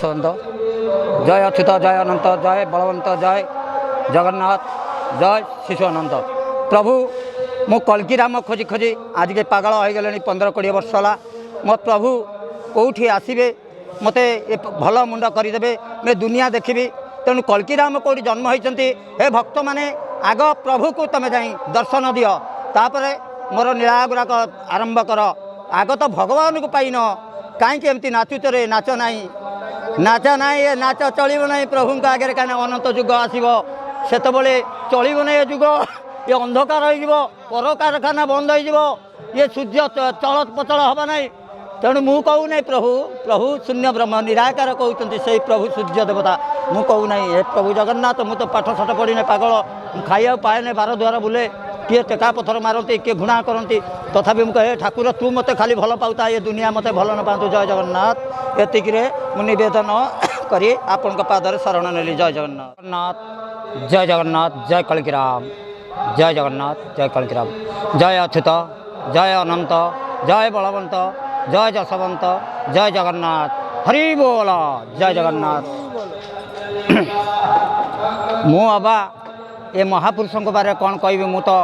जशवंत, जय अच्युत, जय अनंत, जय बलवंत, जय जगन्नाथ, जय शिशु अनंत। प्रभु मु कल्की राम खोजी खोजी आज के पागल हो गले 15-20 वर्ष है। मो प्रभु कौटी आसबे मत भल मुंड करदे मैं दुनिया देखी। तेणु कल्की राम कौटी जन्म होती हे भक्त मैंने आग प्रभु को तुम जा दर्शन दियो तापर मोर नीला गुड़ाक आरंभ कर। आग तो भगवान को पाइन कहीं एमती नाचुच रे नाच नाई नाच नाई नाच चलो ना प्रभु आगे कहीं अनंत जुग आसो से चलो ना ये जुग ये अंधकार हो कारखाना बंद हो ये सूर्य चल पचल हवा ना। तेणु मु कहू ना प्रभु प्रभु शून्य ब्रह्म निराकार कहते से प्रभु सूर्य देवता मु कहू ना हे प्रभु जगन्नाथ मु तो पाठ साठ पढ़ी ना पागल खाइया पाए ना 12 द्वार बुले किए टेका पथर मारती किए घृणा करती तथापि मुझे ठाकुर तू मत खाली भल पाता ये दुनिया मत भल न पातु। जय जगन्नाथ एतिक मु निवेदन करी आपण पादर शरण नेली। जय जगन्नाथ जय जगन्नाथ जय कल्कीराम जय जगन्नाथ जय कल्कीराम जय अच्युत जय अनंत जय बलवंत जय जशवंत जय जगन्नाथ हरि बोल जय जगन्नाथ। मु बाबा ये महापुरुषों बारे कौन कहबी मु तो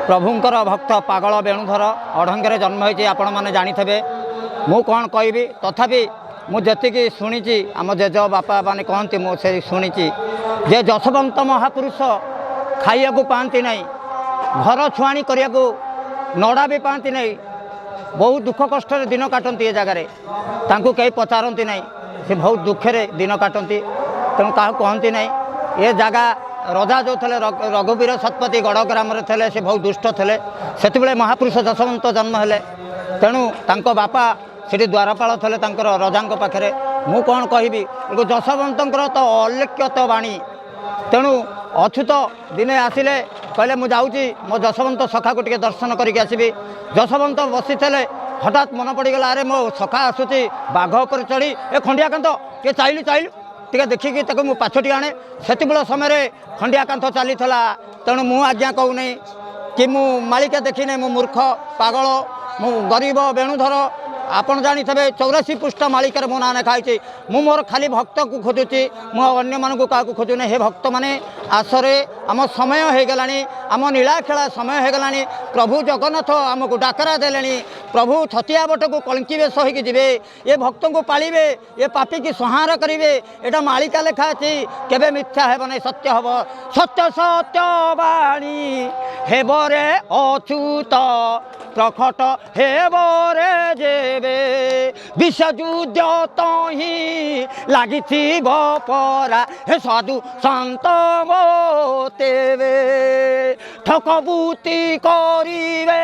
प्रभुंकर भक्त पागल वेणुधर अढ़ंगे जन्म होती आपण मैंने जाथे मु कौन कहबी तथापि मुझे शुणी आम जेज बापा मैंने कहती मुझे शुणी जे जशवंत महापुरुष खाइया को पाती नहीं घर छुआणी करने को नड़ा भी पाती नहीं बहुत दुख कष्ट दिन काटती ये जगार तांको कहीं पचारती नहीं से बहुत दुखे दिन काटती तेणु क्या कहती नहीं ये जगह रजा जो थे रघुवीर शतपथी गढ़ ग्राम थे से बहुत दुष्ट थे से महापुरुष जशवंत जन्म है तेणु तांको बापा से द्वारपाल थे रजा पाखे मु कौन कहबी जशवंत तो अलेख्यत वाणी तेणु अच्युत दिने आसिले कहले मु जाऊँगी मो जशवंत सखा को टिके दर्शन करके आसबि। जशवंत बसी थे हठात मन पड़गला अरे मो सखा आसूची बाघ पर चढ़ी ए खंडिया कांत टे चाइलु चाइलु टे देखिकी ताको मु पाछटी आने से समय खंडिया कांथ चली तेणु मु आज्ञा कहूना कि मु मालिका देखी ना मु मूर्ख पागल मु गरीब वेणुधर आपण जानी थे 84 पृष्ठ मालिकार मो ना खाई मु मोर खाली भक्त को खोजुची मु अन्य मानक क्या खोजुना हे भक्त माने आसरे आम समय हो गला आम नीला खेला समय हो गला प्रभु जगन्नाथ आमको डाकरा देले प्रभु छतिया बट को कलंकी बेश होगी जी ये भक्त को पाले ये पापी की संहार करेंगे यहाँ मालिका लेखा अच्छी केवे मिथ्या हेब नहीं सत्य हम सत्य सत्य बाणी हेबरे अच्युत प्रकट हेबरे जेबे विश्वयुद्ध तो ही लगी परा हे साधु संत तेवे ठकबुती करिवे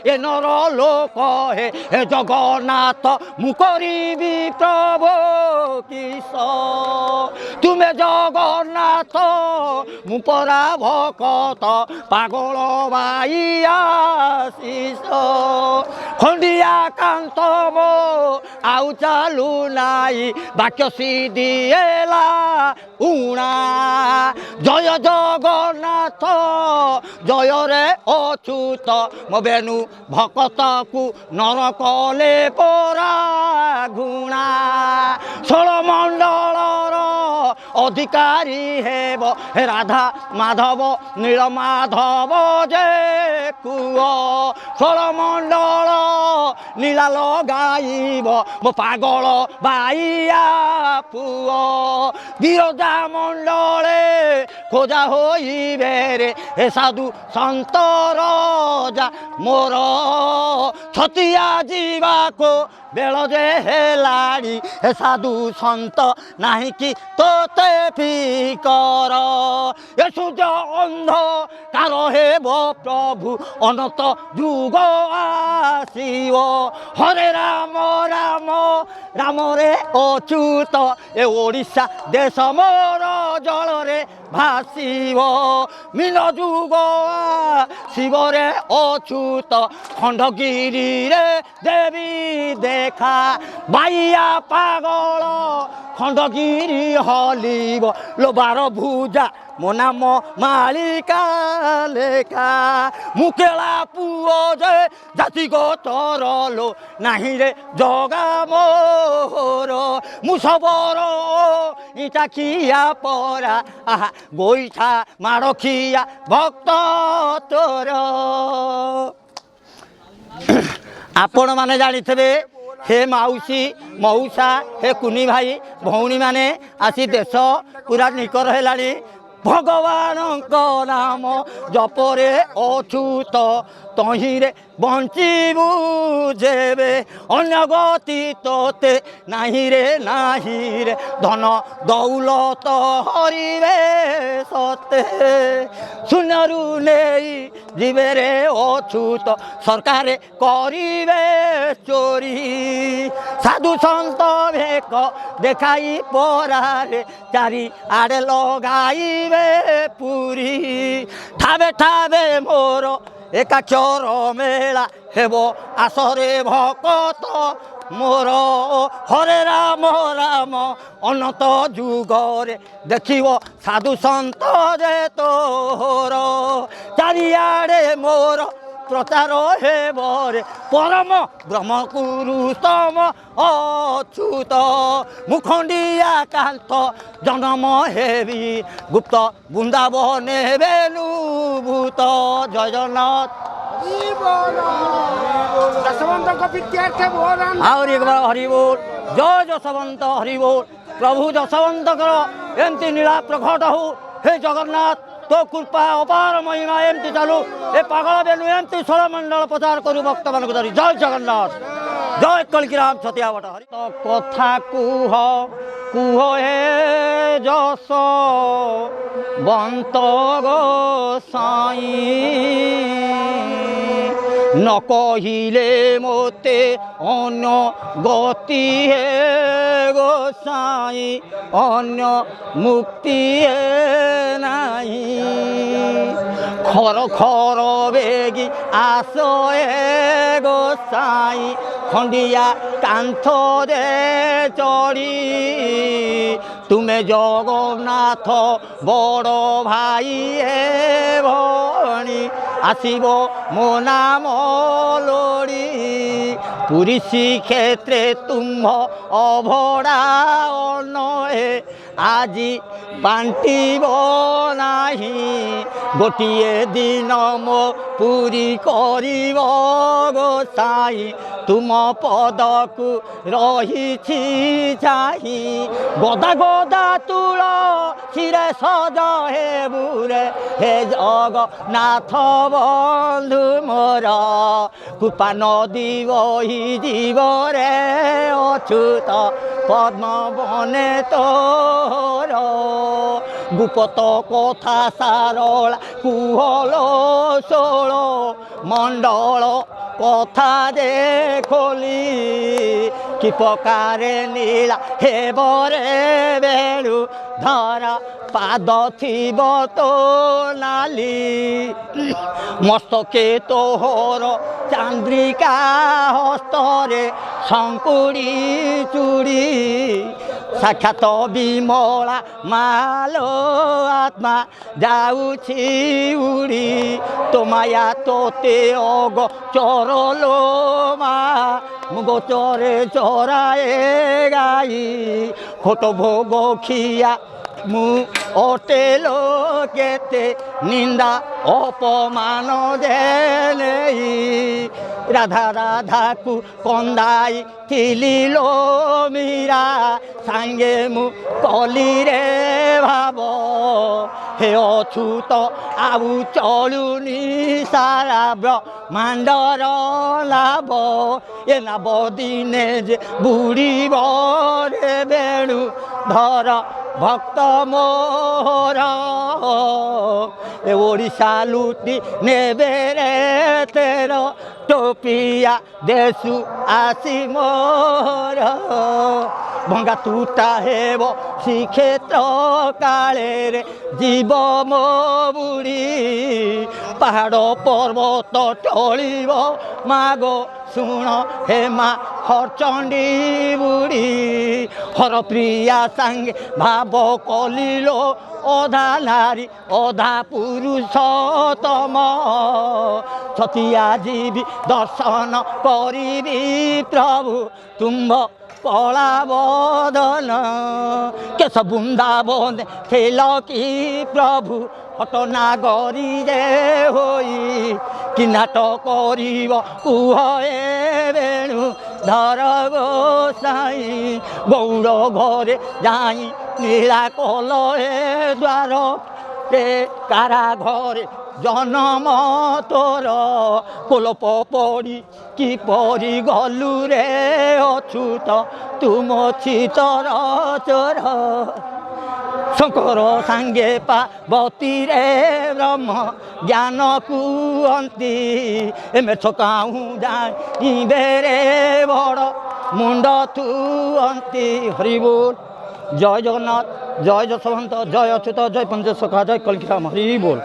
ये नर लोक हे जगन्नाथ मु करिबी प्रभु किस तुमे जगन्नाथ मु परा भकत पागल बाई आशीष खंडिया कांत मो आउ चालू नाई बाक्य सिद्धिएला उणा जय जगन्नाथ जय रे अच्युत मो बेणु भकत को नर कले परा घुणा षोल मंडलर अधिकारी हेब राधा माधव नीलमाधव जे कुओ षोल मंडल नीला लगाइब मो पागल बाइया पुओ विरोधा मंडले खोजा होइबे रे हे साधु संत राजा मोर छतिया जीवा को बेल जे हेलाड़ी हे साधु संत नहीं कि तोते फिकर ये सूर्य अंध कार हेब प्रभु अनंत जुग आसीओ हरे राम राम राम रे अच्युत ए ओडिशा देश मोर जल रे भासीव मीन जुग शिवरे अच्युत खंडगिरी रे देवी देखा बाइया पागल ଖଣ୍ଡଗିରି ହଲିବ ଲୋ ବାର ଭୁଜା ମୋ ନାମ ମାଳିକା ଲେଖା ମୁଁ କେଳା ପୁଅ ଯେ ଜାତି ଗୋତର ଲୋ ନାହିଁ ରେ ଜଗା ମୋର ମୁଁ ଶବର ଇଟା ଖିଆ ପରା ଆହା ଗୋଇଠା ମାଡ଼ ଖିଆ ଭକ୍ତ ତୋର। ଆପଣମାନେ ଜାଣିଥିବେ हे माउसी मौसा हे कुनी भाई भौणी माने आसी देश पूरा निकर हेलानी भगवान नाम जपरे अछूत तहिरे बंचीबू जेबे अन्य गति तोते नाही रे धन दौलत हरिबे सते शून्यरू नहीं जीवे रे अछूत सरकार करिबे चोरी साधु संत भेक देखाई परारे चारि आड़े लगाइबे पुरी ठावे ठावे मोर एकाक्षर मेला हेबो आसरे भकत मोर हरे राम राम अनंत जुगरे देखिब साधु संत जे तोर चारिआडे मोर प्रचार हेबरे परम ब्रह्म पुरुषोत्तम अच्युत मुखंडिया कांत जन्म हेबी गुप्त बृंदावने बेनुभूत जय जगन्नाथ और एक बार हरि बोल जय जसवंत हरि बोल प्रभु जसवंत कर एमती नीला प्रकट हो हे जगन्नाथ तो कृपा अपार महिमा एमती चालू ए पागल बेनु एमती षोल मंडल प्रचार करू भक्त मान धरी जय जगन्नाथ जय कलकीराम छतिया बट हरि तो कथा कुह कुह हे जस बंत गोसाई न कहिले मोते अन्य गति हे गोसाई अन्य मुक्ति हे नाही खर खर बेगी आस हे गोसाई खंडिया कांथ दे चढ़ी तुमे जगन्नाथ बड़ भाई हे भणी आसीबो मो नाम लोड़ी पुरी श्रीक्षेत्रे तुम्भ अभड़ा अनहे आजी बांटिब नाही गोटिए दिन मो पूरी करिब गोसाई तुम पदकु रहिछि चाही गदा गदा तुल शिरे सज हे बुरे हे जगन्नाथ बंधु मोर कृपा नदी बही जीव रे अच्युत पद्म बने तोर गुप्त कथा सारला कुहलो षोल मंडल कथा देखली कि पकारे नीला हे बरे बेणु धरा पाद थिब तो नाली मस्तके तोहर चांद्रिका हस्तरे शंकुड़ी चूड़ी साक्षात विमला मालो आत्मा जाउछि उड़ी तो माया तोते अग चरलो मा गोचरे चराए गाई खोट भोग खिया मु अटेलो केते निंदा अपमान देनेई राधा राधा को कंदाई थिली लो मीरा सांगे मु कली रे भाव हे अछूत आउ चलुनी सारा ब्रह्मांडर लाभ ए नाब दिने जे बुड़ी रे बेणु धर भक्त मोर ए ओडिशा लुटी नेबे रे तेर टोपिया देशु आसी मोर भंगा टूटा हेब श्रीक्षेत्र काले रे जीव मो बुड़ी ପାହାଡ଼ ପର୍ବତ ଟଳିବ ମାଗ ଶୁଣ ହେ ମା ହରଚଣ୍ଡୀ ବୁଢ଼ୀ ହରପ୍ରିୟା ସାଙ୍ଗେ ଭାବ କଲିଲୋ ଅଧା ନାରୀ ଅଧା ପୁରୁଷୋତ୍ତମ ଛତିଆ ଯିବି ଦର୍ଶନ କରିବି ପ୍ରଭୁ ତୁମ୍ଭ କଳା ବଦନ କେଶ ବୃନ୍ଦାବନ ଥିଲ କି ପ୍ରଭୁ ହଟନାଗରୀ ଯେ ହୋଇ କି ନାଟ କରିବ କୁହ ଏ ବେଣୁ ଧର ଗୋସାଇ ଗୌଡ଼ ଘରେ ଯାଇ ନୀଳା କଲ ଏ ଦ୍ୱାର ରେ କାରା ଘରେ ଜନମ ତୋର କୋଲପ ପଡ଼ି କିପରି ଗଲୁ ରେ ଅଚ୍ୟୁତ ତୁମ ଚିତର ଚୋର ଶଙ୍କର ସାଙ୍ଗେ ପାର୍ବତୀରେ ବ୍ରହ୍ମ ଜ୍ଞାନ କୁହନ୍ତି ଏମେ ଛକାଉଁ ଜାଣିବେ ରେ ବଡ଼ ମୁଣ୍ଡ ଥୁଅନ୍ତି ହରିବୋଲ ଜୟ ଜଗନ୍ନାଥ ଜୟ ଯଶୋବନ୍ତ ଜୟ ଅଚ୍ୟୁତ ଜୟ ପଞ୍ଚସଖା ଜୟ କଲ୍କିରାମ ହରିବୋଲ।